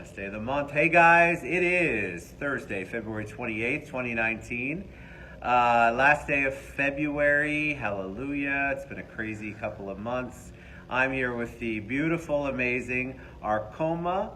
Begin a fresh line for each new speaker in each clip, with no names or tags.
last day of the month. Hey guys, it is Thursday, February 28th, 2019. Last day of February. Hallelujah. It's been a crazy couple of months. I'm here with the beautiful, amazing Arcoma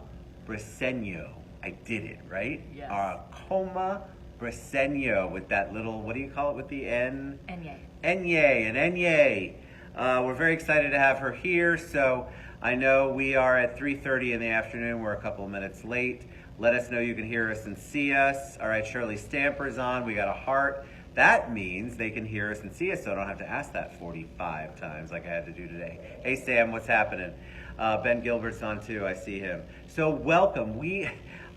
Briceño. I did it, right?
Yes.
Arcoma Briceño with that little, what do you call it with the N?
Enye.
Enye. We're very excited to have her here. So I know we are at 3:30 in the afternoon. We're a couple of minutes late. Let us know you can hear us and see us. All right, Shirley Stamper's on. We got a heart. That means they can hear us and see us, so I don't have to ask that 45 times like I had to do today. Hey, Sam, what's happening? Ben Gilbert's on too. I see him. So welcome.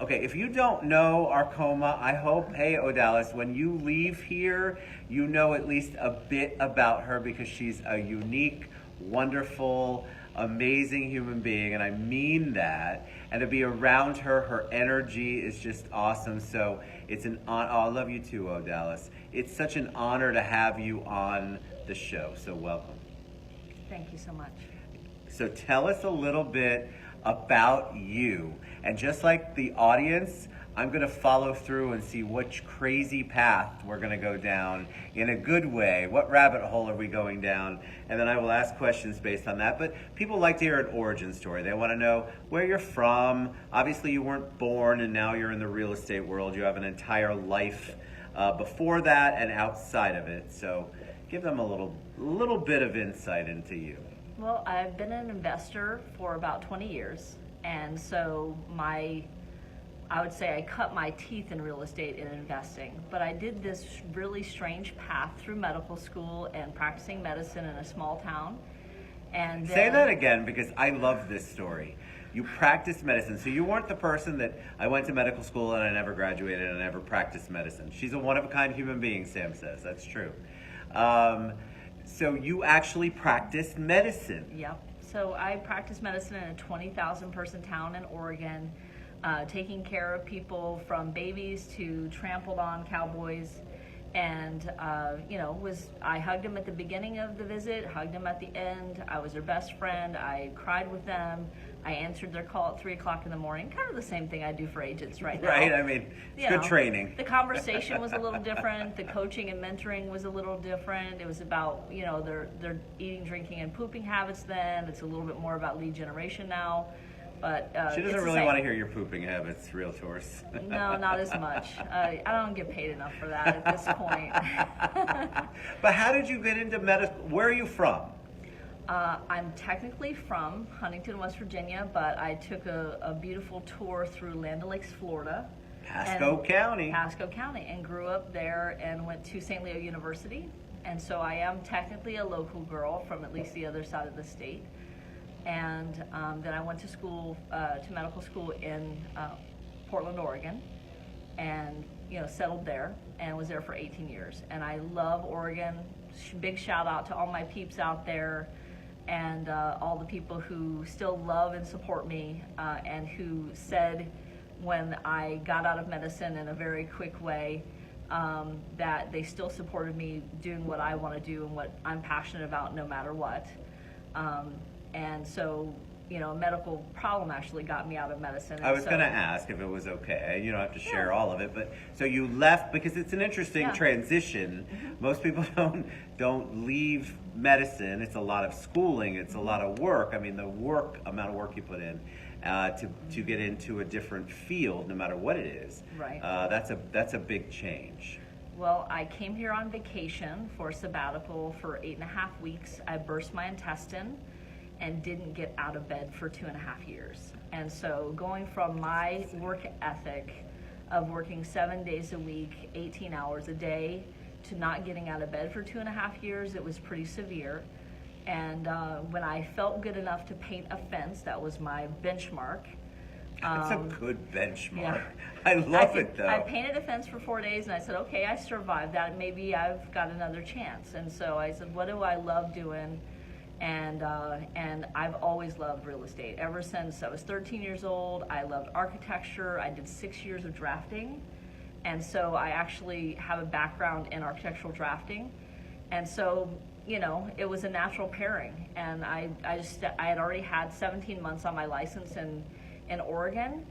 Okay, if you don't know Arcoma, I hope, hey, Odalis, when you leave here, you know at least a bit about her because she's a unique, wonderful, amazing human being, and I mean that. And to be around her, her energy is just awesome. So it's an honor. Oh, I love you too, Odalis. It's such an honor to have you on the show. So welcome.
Thank you so much.
So tell us a little bit about you. And just like the audience, I'm going to follow through and see which crazy path we're going to go down in a good way. What rabbit hole are we going down? And then I will ask questions based on that. But people like to hear an origin story. They want to know where you're from. Obviously, you weren't born and now you're in the real estate world. You have an entire life before that and outside of it. So give them a little bit of insight into you.
Well, I've been an investor for about 20 years. And so I would say I cut my teeth in real estate and investing, but I did this really strange path through medical school and practicing medicine in a small town. And
say that again, because I love this story. You practiced medicine, so you weren't the person that I went to medical school and I never graduated and I never practiced medicine. She's a one-of-a-kind human being, Sam says. That's true. So you actually practiced medicine.
Yep. So I practiced medicine in a 20,000 person town in Oregon. Taking care of people from babies to trampled on cowboys. And, I hugged them at the beginning of the visit, hugged them at the end. I was their best friend. I cried with them. I answered their call at 3 o'clock in the morning. Kind of the same thing I do for agents right now.
Right, I mean, it's good training.
The conversation was a little different. The coaching and mentoring was a little different. It was about, their eating, drinking, and pooping habits then. It's a little bit more about lead generation now. But
she doesn't really want to hear your pooping habits, realtors.
No, not as much. I don't get paid enough for that at this point.
But how did you get into medicine? Where are you from?
I'm technically from Huntington, West Virginia, but I took a beautiful tour through Land O'Lakes, Florida.
Pasco County,
and grew up there and went to St. Leo University. And so I am technically a local girl from at least the other side of the state. And then I went to school, to medical school in Portland, Oregon, and settled there and was there for 18 years. And I love Oregon. Big shout out to all my peeps out there and all the people who still love and support me and who said when I got out of medicine in a very quick way that they still supported me doing what I want to do and what I'm passionate about no matter what. And so, a medical problem actually got me out of medicine.
I was going to ask if it was okay. You don't have to share all of it, but so you left because it's an interesting transition. Mm-hmm. Most people don't leave medicine. It's a lot of schooling. It's a lot of work. I mean, the amount of work you put in to get into a different field, no matter what it is.
Right.
That's a big change.
Well, I came here on vacation for a sabbatical for 8.5 weeks. I burst my intestine and didn't get out of bed for 2.5 years. And so going from my work ethic of working 7 days a week, 18 hours a day, to not getting out of bed for 2.5 years, it was pretty severe. And when I felt good enough to paint a fence, that was my benchmark.
That's a good benchmark.
Yeah.
I love it though.
I painted a fence for 4 days and I said, okay, I survived that. Maybe I've got another chance. And so I said, what do I love doing? And I've always loved real estate. Ever since I was 13 years old, I loved architecture. I did 6 years of drafting. And so I actually have a background in architectural drafting. And so, it was a natural pairing. And I had already had 17 months on my license in Oregon.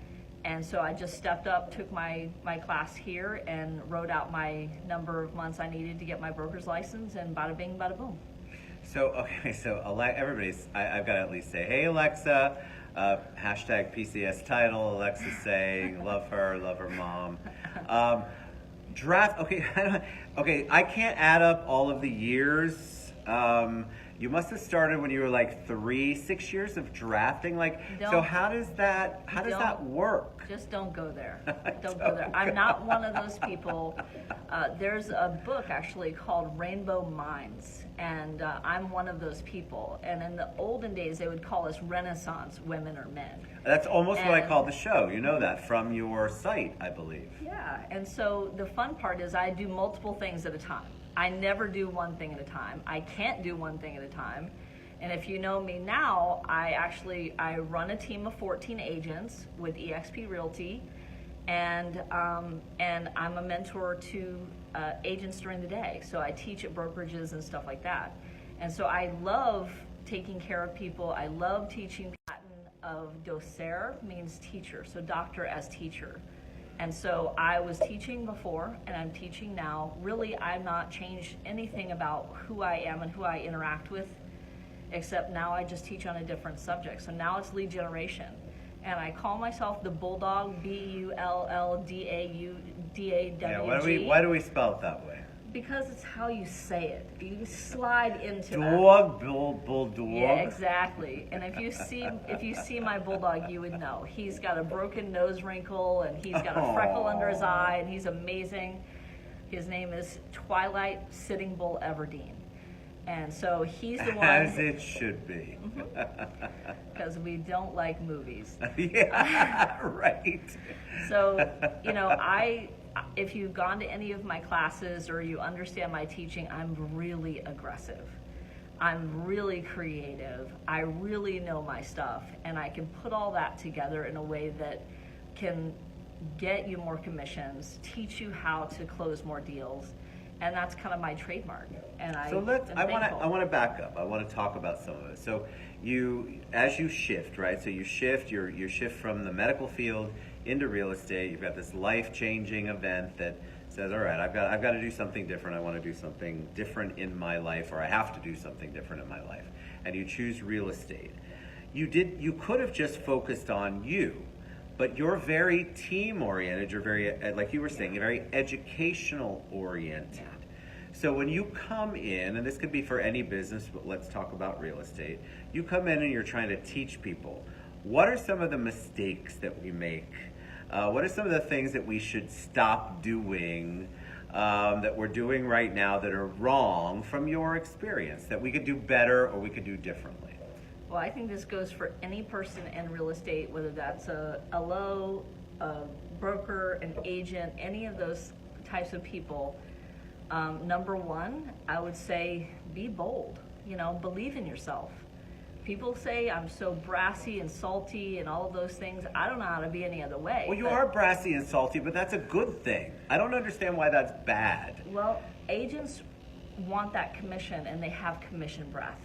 And so I just stepped up, took my class here, and wrote out my number of months I needed to get my broker's license, and bada bing, bada boom.
So, okay, so I've got to at least say, hey, Alexa, hashtag PCS title, Alexa's saying, love her mom. Draft, okay, I can't add up all of the years. You must have started when you were like 6 years of drafting. So how does that work?
Just don't go there. Don't go there. I'm not one of those people. There's a book actually called Rainbow Minds, and I'm one of those people. And in the olden days, they would call us Renaissance women or men.
That's almost what I call the show. You know that from your site, I believe.
Yeah, and so the fun part is I do multiple things at a time. I never do one thing at a time. I can't do one thing at a time. And if you know me now, I run a team of 14 agents with eXp Realty, and I'm a mentor to agents during the day. So I teach at brokerages and stuff like that. And so I love taking care of people. I love teaching. Latin of docere means teacher, so doctor as teacher. And so I was teaching before, and I'm teaching now. Really, I've not changed anything about who I am and who I interact with, except now I just teach on a different subject. So now it's lead generation. And I call myself the Bulldawg, Bulldawg.
Yeah, why do we spell it that way?
Because it's how you say it. You slide into
Bulldawg.
Yeah, exactly. And if you see my bulldog, you would know. He's got a broken nose wrinkle, and he's got a freckle under his eye, and he's amazing. His name is Twilight Sitting Bull Everdeen. And so he's the one.
As it should be.
Because we don't like movies.
Yeah, right.
So, if you've gone to any of my classes or you understand my teaching, I'm really aggressive. I'm really creative. I really know my stuff, and I can put all that together in a way that can get you more commissions, teach you how to close more deals, and that's kind of my trademark. And I
want to back up. I want to talk about some of it. So as you shift, right? So you shift from the medical field into real estate. You've got this life-changing event that says, all right, I've got to do something different. I want to do something different in my life, or I have to do something different in my life. And you choose real estate. You could have just focused on you, but you're very team-oriented. You're very, like you were saying, you're very educational-oriented. So when you come in, and this could be for any business, but let's talk about real estate. You come in and you're trying to teach people. What are some of the mistakes that we make? What are some of the things that we should stop doing that we're doing right now that are wrong from your experience, that we could do better or we could do differently?
Well, I think this goes for any person in real estate, whether that's a LO, a broker, an agent, any of those types of people. Number one, I would say be bold. Believe in yourself. People say I'm so brassy and salty and all of those things. I don't know how to be any other way.
Well, you are brassy and salty, but that's a good thing. I don't understand why that's bad.
Well, agents want that commission, and they have commission breath.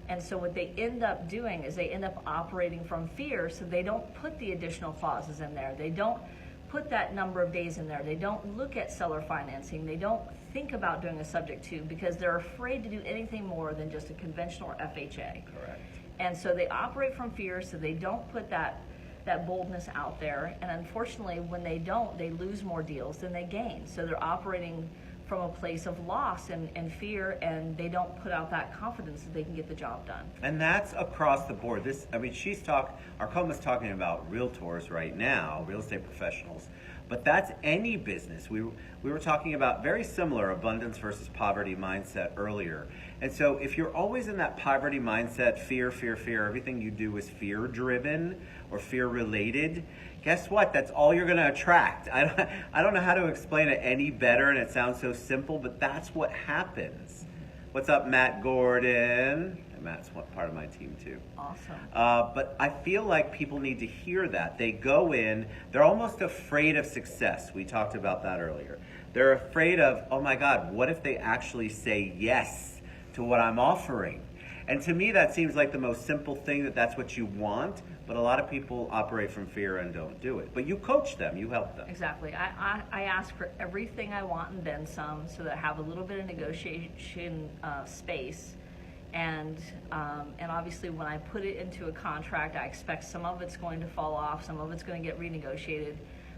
And so what they end up doing is they end up operating from fear, so they don't put the additional clauses in there. They don't put that number of days in there. They don't look at seller financing. They don't think about doing a subject to, because they're afraid to do anything more than just a conventional FHA.
Correct.
And so they operate from fear, so they don't put that boldness out there. And unfortunately, when they don't, they lose more deals than they gain. So they're operating from a place of loss and fear, and they don't put out that confidence that they can get the job done.
And that's across the board. Arcoma's talking about realtors right now, real estate professionals, but that's any business. We were talking about very similar abundance versus poverty mindset earlier. And so if you're always in that poverty mindset, fear, everything you do is fear driven or fear related, guess what? That's all you're going to attract. I don't know how to explain it any better, and it sounds so simple, but that's what happens. What's up, Matt Gordon? Matt's part of my team too.
Awesome.
But I feel like people need to hear that. They go in, they're almost afraid of success. We talked about that earlier. They're afraid of, oh my God, what if they actually say yes to what I'm offering? And to me, that seems like the most simple thing, that's what you want, but a lot of people operate from fear and don't do it. But you coach them, you help them.
Exactly. I ask for everything I want and then some, so that I have a little bit of negotiation space. And obviously when I put it into a contract, I expect some of it's going to fall off, some of it's going to get renegotiated.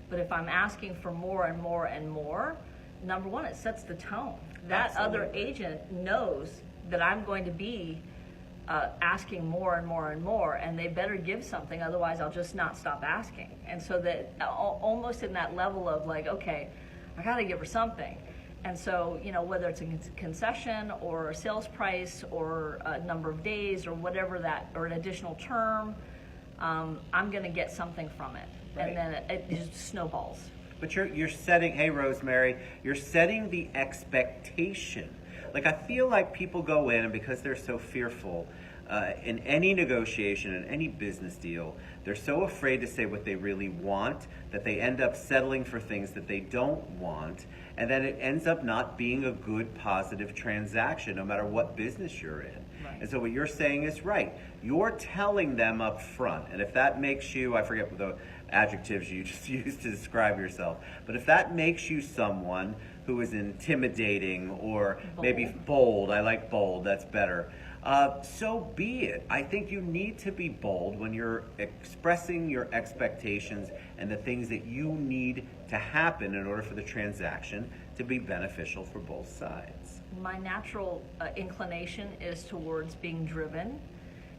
But if I'm asking for more and more and more, number one, it sets the tone. That
Absolutely.
other agent knows that I'm going to be asking more and more and more, and they better give something, otherwise I'll just not stop asking. And so that almost in that level of like, okay, I got to give her something. And so, you know, whether it's a concession or a sales price or a number of days or whatever that, or an additional term, I'm going to get something from it.
Right.
And then it just snowballs.
But you're setting, hey Rosemary, you're setting the expectation. Like I feel like people go in, and because they're so fearful, in any negotiation, in any business deal, they're so afraid to say what they really want that they end up settling for things that they don't want, and then it ends up not being a good, positive transaction, no matter what business you're in.
Right.
And so what you're saying is right. You're telling them up front, and if that makes you, I forget what the adjectives you just used to describe yourself, but if that makes you someone who is intimidating or maybe bold, I like bold, that's better, so be it. I think you need to be bold when you're expressing your expectations and the things that you need to happen in order for the transaction to be beneficial for both sides.
My natural inclination is towards being driven,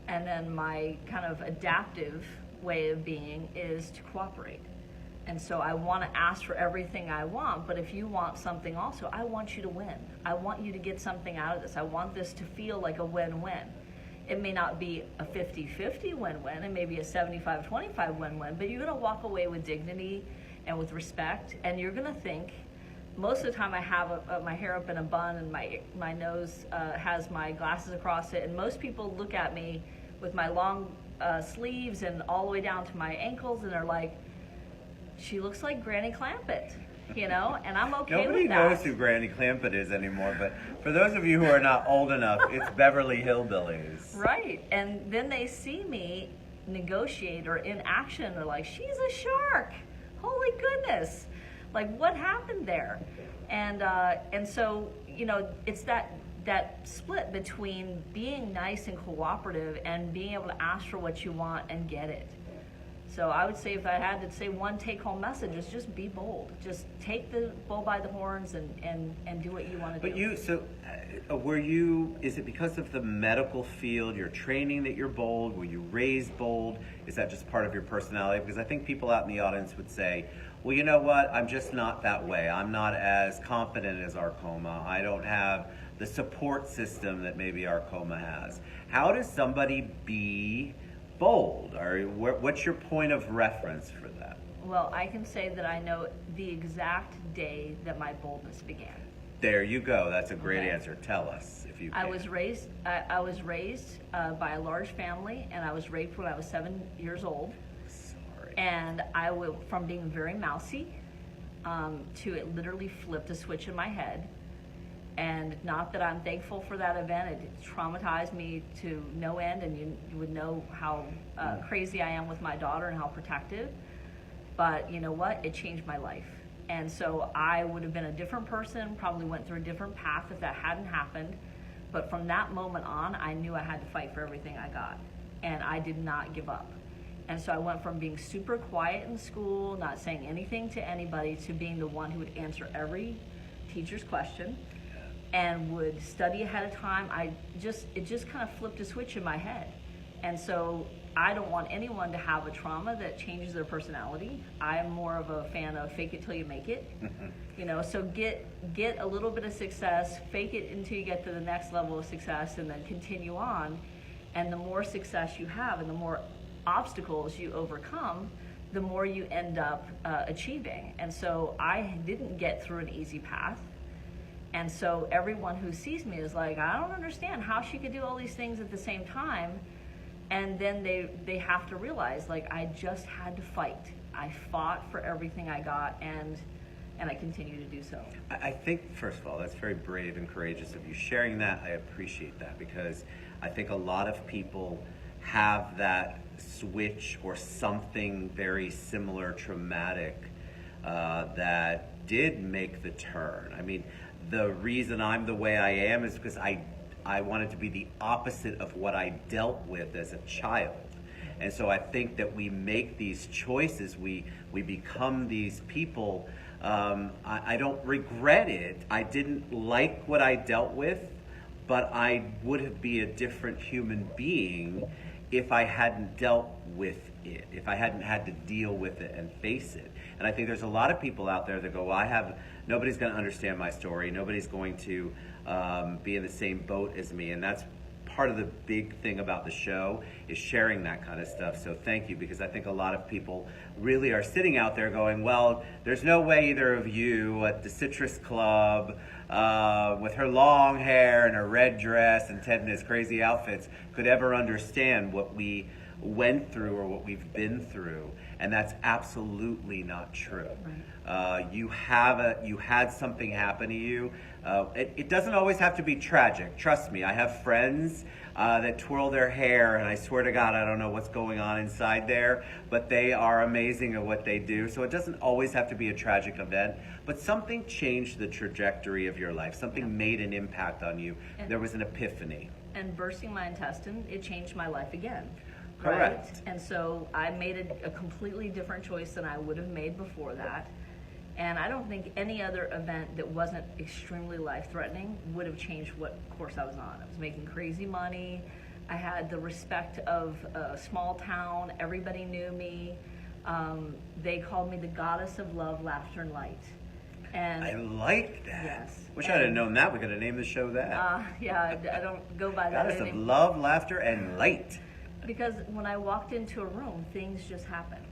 and then my kind of adaptive way of being is to cooperate. And so I want to ask for everything I want, but if you want something also, I want you to win. I want you to get something out of this. I want this to feel like a win-win. It may not be a 50-50 win-win, it may be a 75-25 win-win, but you're going to walk away with dignity and with respect, and you're going to think, most of the time I have my hair up in a bun and my nose has my glasses across it, and most people look at me with my long sleeves and all the way down to my ankles, and they're like, she looks like Granny Clampett, you know, and I'm okay
Nobody
with that.
knows who Granny Clampett is anymore, but for those of you who are not old enough, it's Beverly Hillbillies.
Right, and then they see me negotiate or in action, they're like, she's a shark, holy goodness, like what happened there? And so, you know, it's that split between being nice and cooperative and being able to ask for what you want and get it. So I would say, if I had to say one take-home message, is just be bold. Just take the bull by the horns and do what you want to do.
But is it because of the medical field, your training, that you're bold? Were you raised bold? Is that just part of your personality? Because I think people out in the audience would say, well, you know what, I'm just not that way. I'm not as confident as Arcoma. I don't have the support system that maybe Arcoma has. How does somebody be bold? Or what's your point of reference for that?
Well, I can say that I know the exact day that my boldness began.
There you go. That's a great
Okay.
answer. Tell us if you can.
I was raised by a large family, and I was raped when I was 7 years old.
Sorry.
And from being very mousy to it literally flipped a switch in my head. And not that I'm thankful for that event. It traumatized me to no end, and you would know how crazy I am with my daughter and how protective. But you know what? It changed my life. And so I would have been a different person, probably went through a different path if that hadn't happened. But from that moment on, I knew I had to fight for everything I got. And I did not give up. And so I went from being super quiet in school, not saying anything to anybody, to being the one who would answer every teacher's question and would study ahead of time. It just kind of flipped a switch in my head. And so I don't want anyone to have a trauma that changes their personality. I'm more of a fan of fake it till you make it. You know, so get a little bit of success, fake it until you get to the next level of success, and then continue on. And the more success you have and the more obstacles you overcome, the more you end up achieving. And so I didn't get through an easy path. And so everyone who sees me is like, I don't understand how she could do all these things at the same time. And then they have to realize, like, I just had to fight. I fought for everything I got, and and I continue to do so.
I think, first of all, that's very brave and courageous of you sharing that. I appreciate that, because I think a lot of people have that switch or something very similar, traumatic, that did make the turn. I mean, the reason I'm the way I am is because I wanted to be the opposite of what I dealt with as a child. And so I think that we make these choices, we become these people. I don't regret it. I didn't like what I dealt with, but I would be a different human being if I hadn't dealt with it, if I hadn't had to deal with it and face it. And I think there's a lot of people out there that go, well, nobody's going to understand my story. Nobody's going to be in the same boat as me. And that's part of the big thing about the show, is sharing that kind of stuff. So thank you, because I think a lot of people really are sitting out there going, well, there's no way either of you at the Citrus Club with her long hair and her red dress and Ted in his crazy outfits could ever understand what we went through or what we've been through. And that's absolutely not true. Right. You had something happen to you. It doesn't always have to be tragic. Trust me, I have friends that twirl their hair, and I swear to God, I don't know what's going on inside there, but they are amazing at what they do. So it doesn't always have to be a tragic event, but something changed the trajectory of your life. Something made an impact on you. There was an epiphany. And
bursting my intestine, it changed my life again.
Correct.
Right? And so I made a completely different choice than I would have made before that. And I don't think any other event that wasn't extremely life-threatening would have changed what course I was on. I was making crazy money. I had the respect of a small town. Everybody knew me. They called me the goddess of love, laughter, and light. And
I like that.
Yes.
Wish I'd have known that. We could have named the show that.
Yeah, I don't go by that
Goddess
name.
of love, laughter, and light.
Because when I walked into a room, things just happened.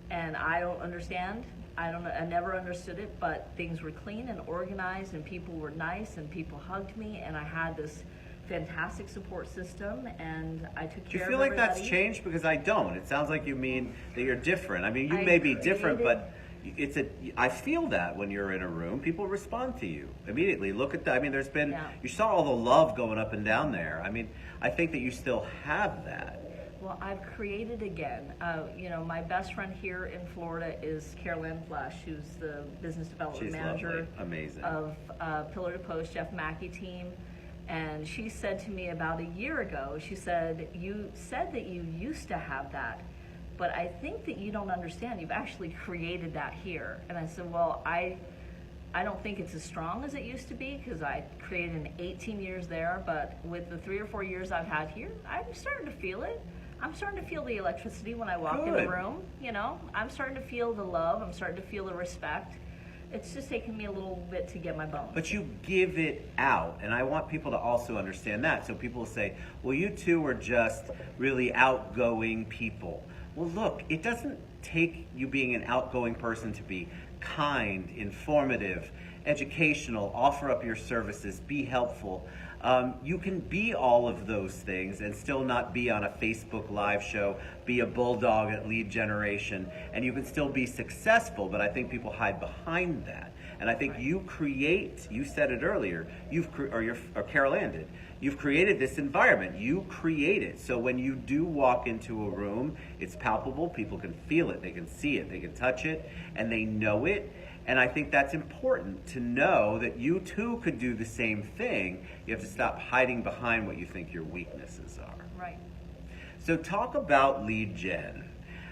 And I don't understand. I never understood it, but things were clean and organized, and people were nice, and people hugged me, and I had this fantastic support system, and I took care of everybody.
Do you feel like that's changed? Because I don't. It sounds like you mean that you're different. I mean, you may be different, but I feel that when you're in a room, people respond to you immediately. Look at that. I mean, you saw all the love going up and down there. I mean, I think that you still have that.
Well, I've created again. My best friend here in Florida is Carol Ann Flesh, who's the business development manager of Pillar to Post, Jeff Mackey team. And she said to me about a year ago, she said, you said that you used to have that, but I think that you don't understand. You've actually created that here. And I said, well, I don't think it's as strong as it used to be, because I created in 18 years there, but with the 3 or 4 years I've had here, I'm starting to feel it. I'm starting to feel the electricity when I walk in the room, I'm starting to feel the love, I'm starting to feel the respect. It's just taken me a little bit to get my bones.
But you give it out, and I want people to also understand that. So people will say, well, you two are just really outgoing people. Well, look, it doesn't take you being an outgoing person to be kind, informative, educational, offer up your services, be helpful. You can be all of those things and still not be on a Facebook live show, be a bulldog at lead generation, and you can still be successful, but I think people hide behind that. And I think you said it earlier, or Carol Ann did, you've created this environment, you create it. So when you do walk into a room, it's palpable, people can feel it, they can see it, they can touch it, and they know it. And I think that's important to know that you too could do the same thing. You have to stop hiding behind what you think your weaknesses are.
Right.
So talk about lead gen.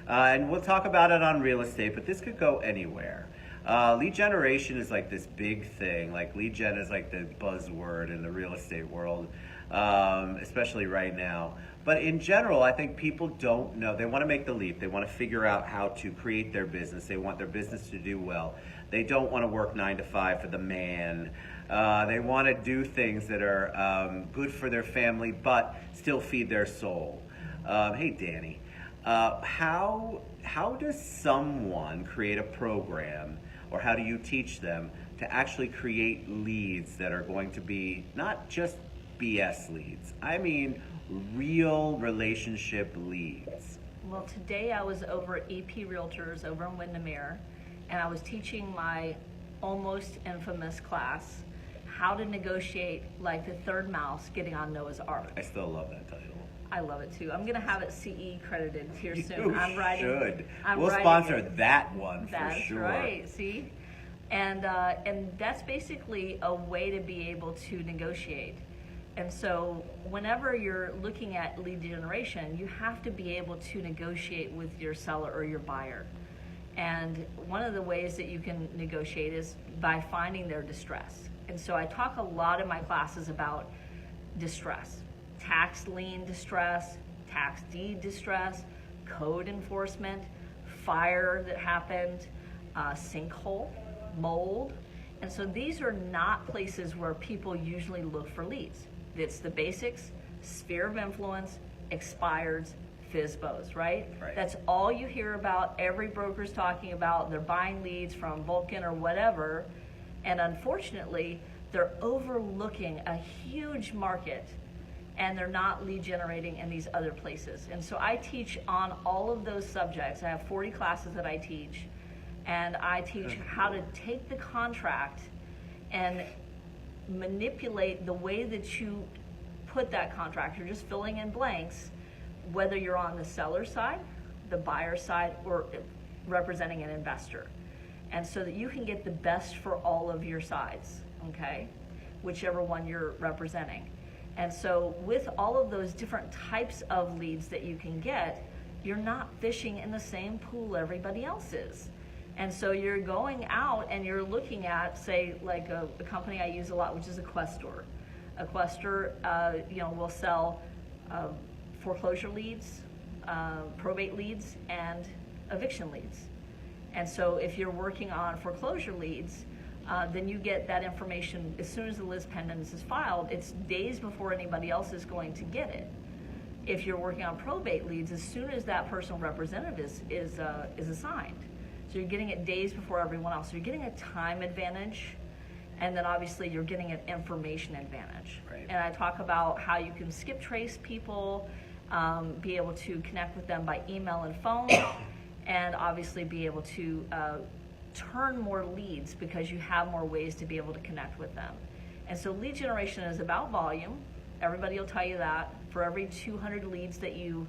And we'll talk about it on real estate, but this could go anywhere. Lead generation is like this big thing. Like lead gen is like the buzzword in the real estate world, especially right now. But in general, I think people don't know. They want to make the leap. They want to figure out how to create their business. They want their business to do well. They don't want to work 9 to 5 for the man. They want to do things that are good for their family, but still feed their soul. Hey, Danny, how does someone create a program, or how do you teach them to actually create leads that are going to be not just BS leads? I mean, real relationship leads.
Well, today I was over at EP Realtors over in Windermere, and I was teaching my almost infamous class, How to Negotiate Like the Third Mouse Getting on Noah's Ark.
I still love that title.
I love it too. I'm going to have it CE credited here soon.
You should.
I'm
we'll
writing
sponsor
it.
that one
That's
for sure.
That's right. See, and that's basically a way to be able to negotiate. And so, whenever you're looking at lead generation, you have to be able to negotiate with your seller or your buyer. And one of the ways that you can negotiate is by finding their distress. And so, I talk a lot in my classes about distress. Tax lien distress, tax deed distress, code enforcement, fire that happened, sinkhole, mold. And so these are not places where people usually look for leads. It's the basics, sphere of influence, expireds, FSBOs, right? That's all you hear about. Every broker's talking about. They're buying leads from Vulcan or whatever. And unfortunately, they're overlooking a huge market, and they're not lead generating in these other places. And so I teach on all of those subjects. I have 40 classes that I teach, and I teach how to take the contract and manipulate the way that you put that contract. You're just filling in blanks, whether you're on the seller side, the buyer side, or representing an investor. And so that you can get the best for all of your sides, okay? Whichever one you're representing. And so with all of those different types of leads that you can get, you're not fishing in the same pool everybody else is. And so you're going out and you're looking at, say, like a company I use a lot, which is a Questor. A Questor, will sell foreclosure leads, probate leads, and eviction leads. And so if you're working on foreclosure leads, then you get that information as soon as the lis pendens is filed. It's days before anybody else is going to get it. If you're working on probate leads, as soon as that personal representative is assigned. So you're getting it days before everyone else. So you're getting a time advantage, and then obviously you're getting an information advantage.
Right.
And I talk about how you can skip trace people, be able to connect with them by email and phone, and obviously be able to turn more leads because you have more ways to be able to connect with them. And so lead generation is about volume. Everybody will tell you that. For every 200 leads that you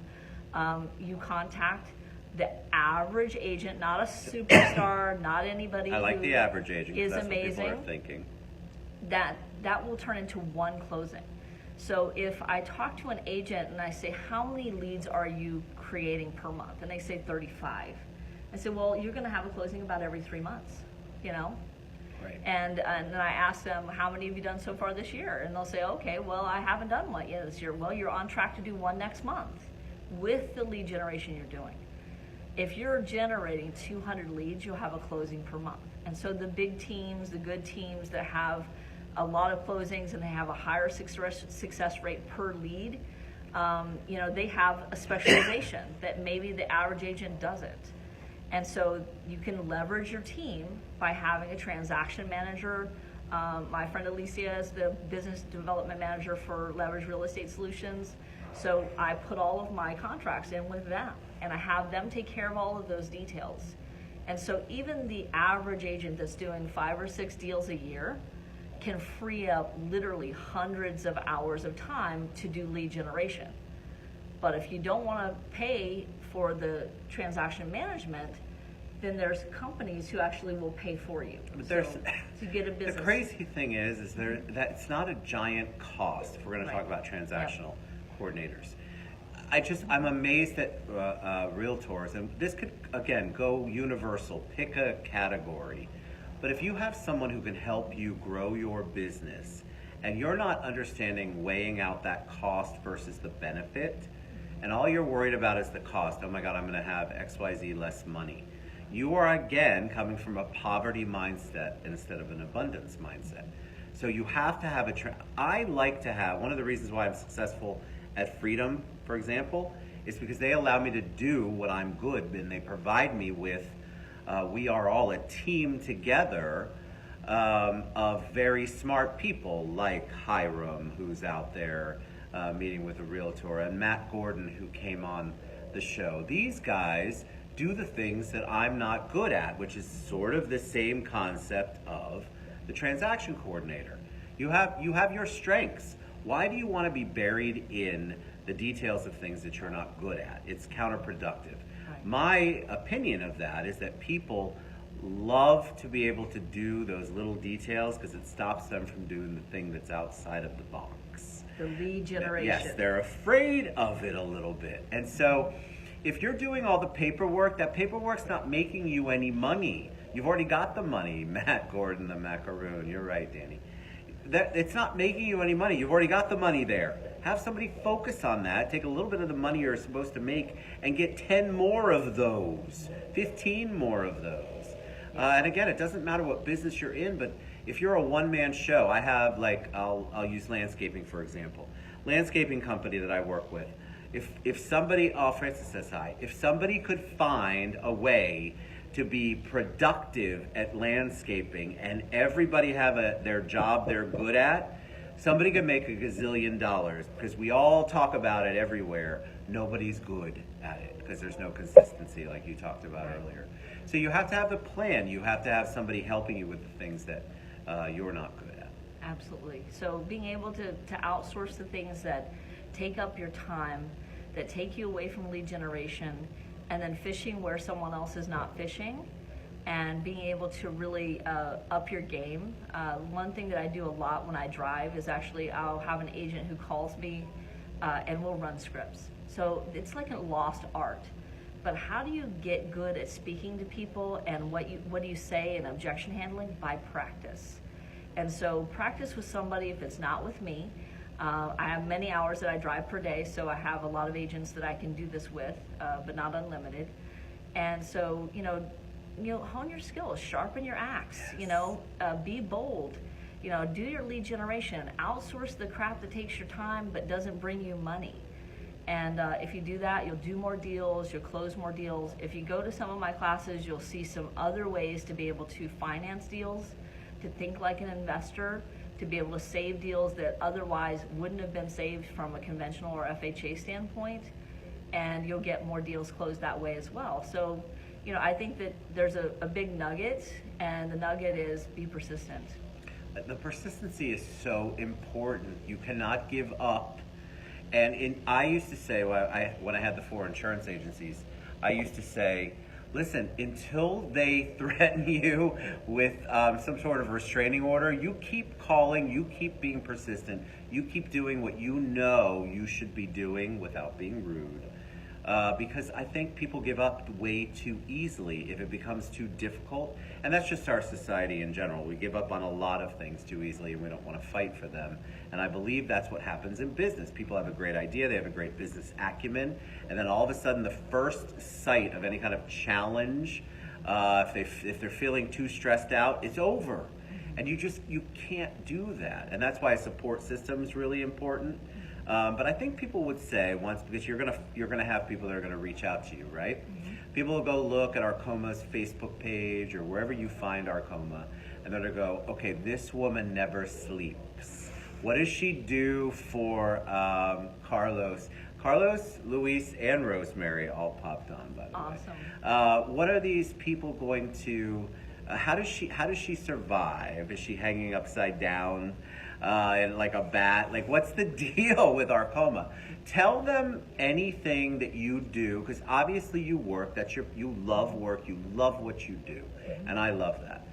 contact, the average agent, not a superstar, not anybody
I like
who
the average agent, 'cause
is
that's
amazing,
what people are thinking.
that will turn into one closing. So if I talk to an agent and I say, how many leads are you creating per month? And they say 35. I say, well, you're going to have a closing about every 3 months,
Right.
And then I ask them, how many have you done so far this year? And they'll say, okay, well, I haven't done one yet this year. Well, you're on track to do one next month with the lead generation you're doing. If you're generating 200 leads, you'll have a closing per month. And so the big teams, the good teams that have a lot of closings and they have a higher success rate per lead, they have a specialization that maybe the average agent doesn't. And so you can leverage your team by having a transaction manager. My friend Alicia is the business development manager for Leverage Real Estate Solutions. So I put all of my contracts in with them, and I have them take care of all of those details. And so even the average agent that's doing 5 or 6 deals a year can free up literally hundreds of hours of time to do lead generation. But if you don't want to pay for the transaction management, then there's companies who actually will pay for you.
But there's,
to get a business.
The crazy thing is that it's not a giant cost if we're going to talk about transactional coordinators. I'm amazed at realtors, and this could, again, go universal, pick a category. But if you have someone who can help you grow your business, and you're not understanding weighing out that cost versus the benefit, and all you're worried about is the cost, oh my God, I'm going to have XYZ less money. You are, again, coming from a poverty mindset instead of an abundance mindset. So you have to have I like to have, one of the reasons why I'm successful at Freedom, for example, is because they allow me to do what I'm good in. They provide me with, we are all a team together of very smart people like Hiram, who's out there meeting with a realtor, and Matt Gordon, who came on the show. These guys do the things that I'm not good at, which is sort of the same concept of the transaction coordinator. You have your strengths. Why do you want to be buried in the details of things that you're not good at? It's counterproductive.
Right.
My opinion of that is that people love to be able to do those little details because it stops them from doing the thing that's outside of the box.
The lead generation.
Yes, they're afraid of it a little bit. And so if you're doing all the paperwork, that paperwork's not making you any money. You've already got the money, Matt Gordon, the macaroon. You're right, Danny. It's not making you any money. You've already got the money there. Have somebody focus on that. Take a little bit of the money you're supposed to make and get 10 more of those, 15 more of those. And again, it doesn't matter what business you're in, but if you're a one-man show, I have I'll use landscaping for example. Landscaping company that I work with. If somebody, Francis says hi. If somebody could find a way to be productive at landscaping and everybody have their job they're good at, somebody could make $1 gazillion because we all talk about it everywhere. Nobody's good at it because there's no consistency like you talked about earlier. So you have to have the plan. You have to have somebody helping you with the things that you're not good at.
Absolutely. So being able to outsource the things that take up your time, that take you away from lead generation, and then fishing where someone else is not fishing, and being able to really up your game. One thing that I do a lot when I drive is actually I'll have an agent who calls me and we'll run scripts. So it's like a lost art. But how do you get good at speaking to people, and what do you say in objection handling? By practice. And so practice with somebody if it's not with me. I have many hours that I drive per day, so I have a lot of agents that I can do this with, but not unlimited. And so, hone your skills, sharpen your axe, be bold, do your lead generation, outsource the crap that takes your time but doesn't bring you money. And if you do that, you'll do more deals, you'll close more deals. If you go to some of my classes, you'll see some other ways to be able to finance deals, to think like an investor, to be able to save deals that otherwise wouldn't have been saved from a conventional or FHA standpoint, and you'll get more deals closed that way as well. So, I think that there's a big nugget, and the nugget is be persistent.
The persistency is so important. You cannot give up. And I used to say, when I had the 4 insurance agencies, I used to say, listen, until they threaten you with some sort of restraining order, you keep calling, you keep being persistent, you keep doing what you know you should be doing without being rude. Because I think people give up way too easily if it becomes too difficult. And that's just our society in general. We give up on a lot of things too easily and we don't want to fight for them. And I believe that's what happens in business. People have a great idea, they have a great business acumen, and then all of a sudden the first sight of any kind of challenge, if they're feeling too stressed out, it's over. And you can't do that. And that's why a support system is really important. But I think people would say once, because you're gonna have people that are gonna reach out to you, right? Mm-hmm. People will go look at Arcoma's Facebook page or wherever you find Arcoma, and they're gonna go, okay, this woman never sleeps. What does she do for Carlos? Carlos, Luis, and Rosemary all popped on, by the way.
Awesome.
What are these people going to? How does she survive? Is she hanging upside down? And like a bat, what's the deal with Arcoma? Tell them anything that you do, because obviously you work. You love work. You love what you do, and I love that.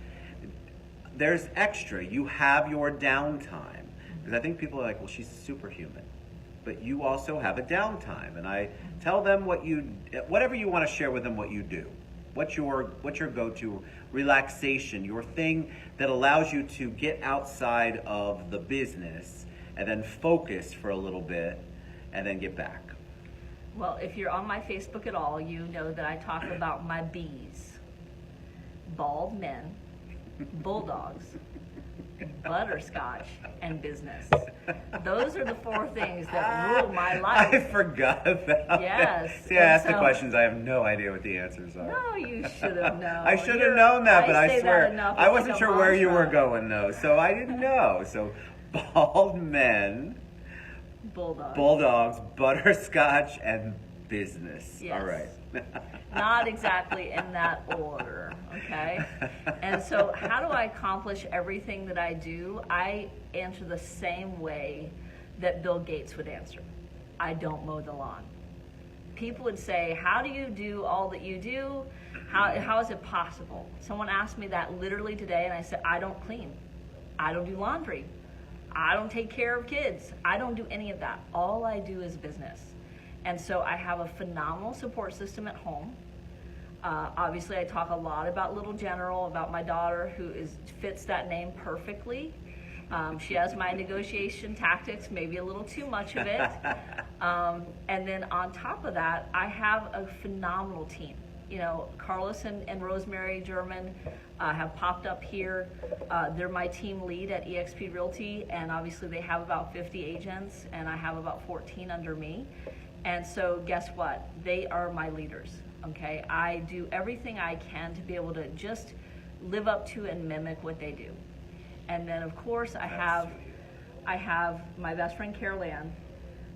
There's extra. You have your downtime, because I think people are like, well, she's superhuman, but you also have a downtime, and I tell them whatever you want to share with them, what you do. What's your go-to relaxation, your thing that allows you to get outside of the business and then focus for a little bit and then get back?
Well, if you're on my Facebook at all, you know that I talk about my B's. Bald men, bulldogs, butterscotch, and business. Those are the 4 things that rule my life.
I forgot about
Yes.
See, I asked the questions. I have no idea what the ansers are.
No, you should have known.
I should have known that, but I swear I wasn't
like
sure where you were going, though. So I didn't know. So bald men,
bulldogs,
butterscotch, and business.
Yes.
All right.
Not exactly in that order, okay? And so how do I accomplish everything that I do? I answer the same way that Bill Gates would answer. I don't mow the lawn. People would say, how do you do all that you do? How is it possible? Someone asked me that literally today, and I said, I don't clean. I don't do laundry. I don't take care of kids. I don't do any of that. All I do is business. And so I have a phenomenal support system at home. Obviously, I talk a lot about Little General, about my daughter, who fits that name perfectly. She has my negotiation tactics, maybe a little too much of it. And then on top of that, I have a phenomenal team. You know, Carlos and Rosemary German have popped up here. They're my team lead at eXp Realty, and obviously they have about 50 agents, and I have about 14 under me. And so guess what? They are my leaders, okay? I do everything I can to be able to just live up to and mimic what they do. And then of course I have my best friend Carol Ann,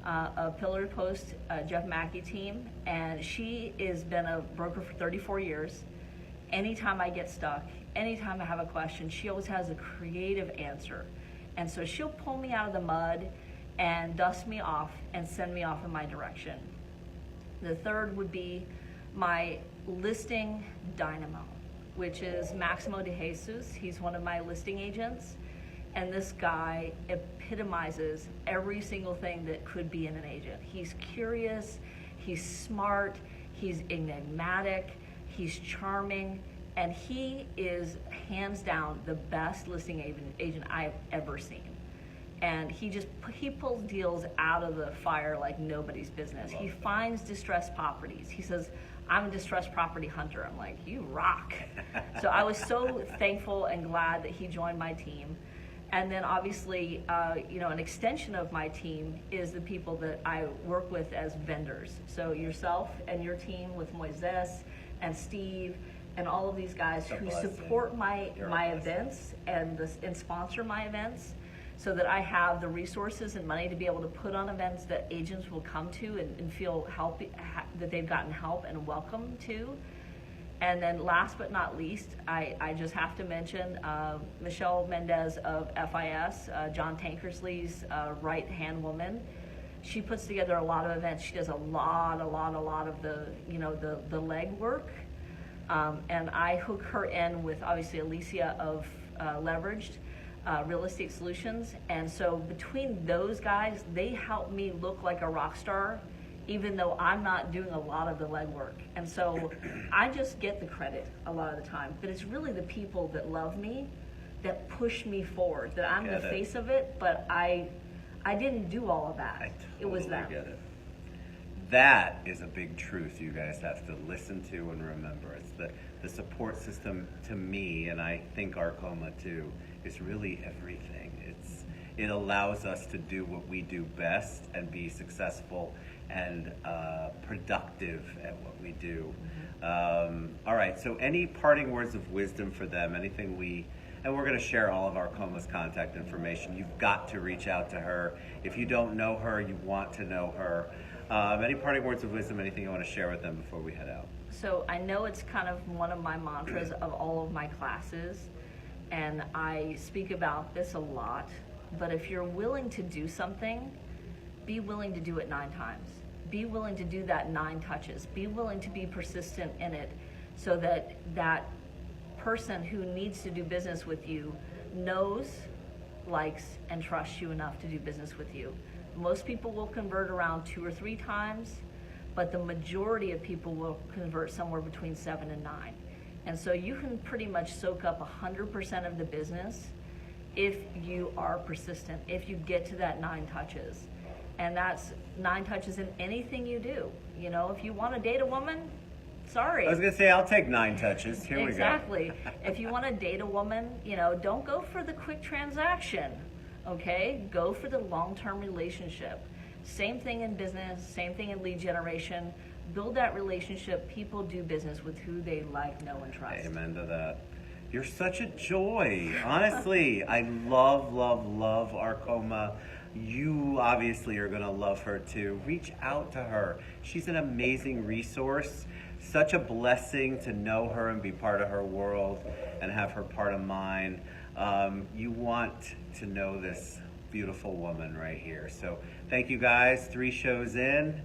a Pillar to Post Jeff Mackey team, and she has been a broker for 34 years. Anytime I get stuck, anytime I have a question, she always has a creative answer. And so she'll pull me out of the mud and dust me off and send me off in my direction. The third would be my listing dynamo, which is Maximo de Jesus. He's one of my listing agents. And this guy epitomizes every single thing that could be in an agent. He's curious, he's smart, he's enigmatic, he's charming, and he is hands down the best listing agent I've ever seen. And he pulls deals out of the fire like nobody's business. He finds distressed properties. He says, I'm a distressed property hunter. I'm like, you rock. So I was so thankful and glad that he joined my team. And then obviously, an extension of my team is the people that I work with as vendors. So yourself and your team with Moises and Steve and all of these guys who support my events and sponsor my events, so that I have the resources and money to be able to put on events that agents will come to and feel that they've gotten help and welcome to. And then last but not least, I just have to mention Michelle Mendez of FIS, John Tankersley's right-hand woman. She puts together a lot of events. She does a lot of the leg work. And I hook her in with obviously Alicia of Leveraged Real Estate Solutions. And so between those guys, they help me look like a rock star, even though I'm not doing a lot of the legwork. And so I just get the credit a lot of the time. But it's really the people that love me that push me forward, that I'm the face of it, but I didn't do all of that. It was them.
Get it. That is a big truth you guys have to listen to and remember. It's the support system to me, and I think Arcoma too, is really everything. It allows us to do what we do best and be successful and productive at what we do. All right, so any parting words of wisdom for them, anything and we're going to share all of Arcoma's contact information. You've got to reach out to her. If you don't know her, you want to know her. Any parting words of wisdom, anything you want to share with them before we head out?
So I know it's kind of one of my mantras of all of my classes, and I speak about this a lot, but if you're willing to do something, be willing to do it 9 times. Be willing to do that 9 touches. Be willing to be persistent in it, so that that person who needs to do business with you knows, likes, and trusts you enough to do business with you. Most people will convert around 2 or 3 times, but the majority of people will convert somewhere between 7 and 9. And so you can pretty much soak up 100% of the business if you are persistent, if you get to that 9 touches. And that's 9 touches in anything you do. You know, if you want to date a woman, sorry.
I was going to say, I'll take 9 touches. Here we go.
Exactly. If you want to date a woman, don't go for the quick transaction, okay? Go for the long-term relationship. Same thing in business, same thing in lead generation. Build that relationship. People do business with who they like, know, and trust.
Amen to that. You're such a joy. Honestly, I love Arcoma. You obviously are going to love her too. Reach out to her. She's an amazing resource such a blessing to know her and be part of her world and have her part of mine. You want to know this beautiful woman right here. So thank you guys. 3 shows in.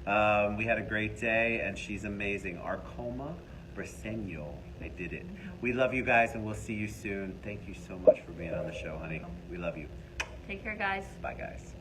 We had a great day, and she's amazing. Arcoma Briceño. They did it. We love you guys, and we'll see you soon. Thank you so much for being on the show, honey. We love you.
Take care, guys.
Bye, guys.